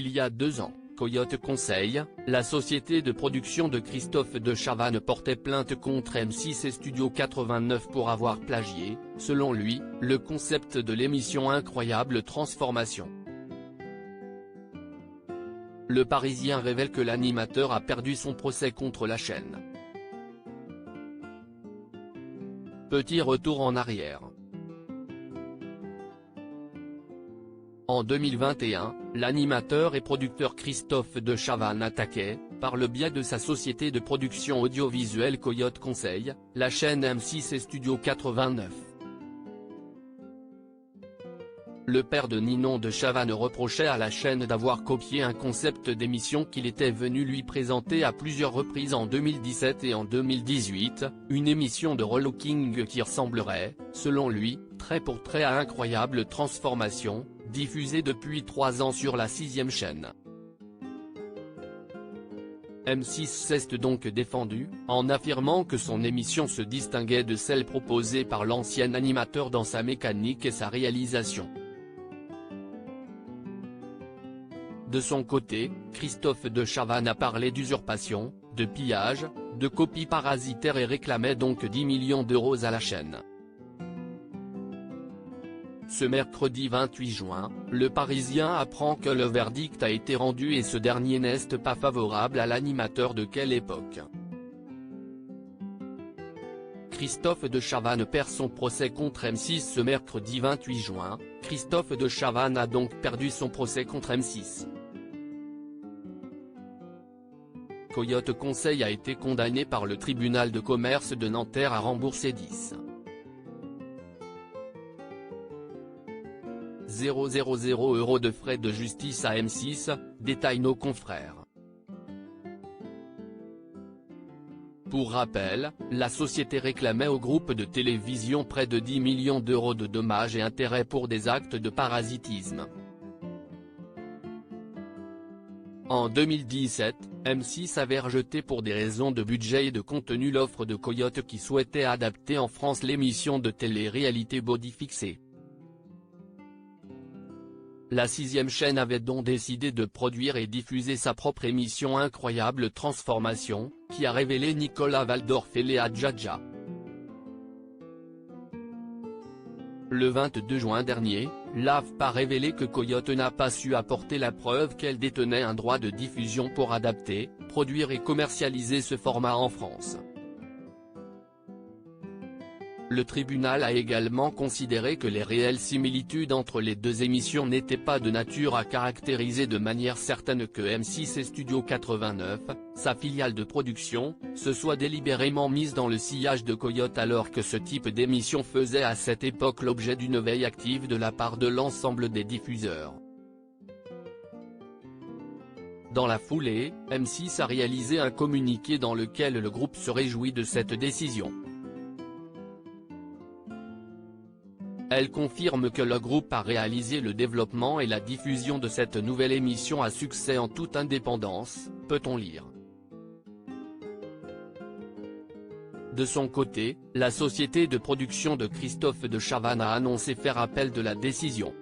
Il y a 2 ans, Coyote Conseil, la société de production de Christophe de Chavannes portait plainte contre M6 et Studio 89 pour avoir plagié, selon lui, le concept de l'émission Incroyable Transformation. Le Parisien révèle que l'animateur a perdu son procès contre la chaîne. Petit retour en arrière. En 2021, l'animateur et producteur Christophe de Chavannes attaquait, par le biais de sa société de production audiovisuelle Coyote Conseil, la chaîne M6 et Studio 89. Le père de Ninon de Chavannes reprochait à la chaîne d'avoir copié un concept d'émission qu'il était venu lui présenter à plusieurs reprises en 2017 et en 2018, une émission de relooking qui ressemblerait, selon lui, trait pour trait à Incroyable Transformation, diffusée depuis 3 ans sur la 6e chaîne. M6 s'est donc défendu, en affirmant que son émission se distinguait de celle proposée par l'ancien animateur dans sa mécanique et sa réalisation. De son côté, Christophe de Chavannes a parlé d'usurpation, de pillage, de copie parasitaire et réclamait donc 10 millions d'euros à la chaîne. Ce mercredi 28 juin, Le Parisien apprend que le verdict a été rendu et ce dernier n'est pas favorable à l'animateur de quelle époque. Christophe de Chavannes perd son procès contre M6 ce mercredi 28 juin, Christophe de Chavannes a donc perdu son procès contre M6. Coyote Conseil a été condamné par le tribunal de commerce de Nanterre à rembourser 10,000 € de frais de justice à M6, détaillent nos confrères. Pour rappel, la société réclamait au groupe de télévision près de 10 millions d'euros de dommages et intérêts pour des actes de parasitisme. En 2017, M6 avait rejeté pour des raisons de budget et de contenu l'offre de Coyote qui souhaitait adapter en France l'émission de télé-réalité Body Fixé. La 6e chaîne avait donc décidé de produire et diffuser sa propre émission Incroyable Transformation, qui a révélé Nicolas Valdorf et Léa Djadja. Le 22 juin dernier, l'AFP a révélé que Coyote n'a pas su apporter la preuve qu'elle détenait un droit de diffusion pour adapter, produire et commercialiser ce format en France. Le tribunal a également considéré que les réelles similitudes entre les deux émissions n'étaient pas de nature à caractériser de manière certaine que M6 et Studio 89, sa filiale de production, se soient délibérément mises dans le sillage de Coyote alors que ce type d'émission faisait à cette époque l'objet d'une veille active de la part de l'ensemble des diffuseurs. Dans la foulée, M6 a réalisé un communiqué dans lequel le groupe se réjouit de cette décision. Elle confirme que le groupe a réalisé le développement et la diffusion de cette nouvelle émission à succès en toute indépendance, peut-on lire. De son côté, la société de production de Christophe de Chavannes a annoncé faire appel de la décision.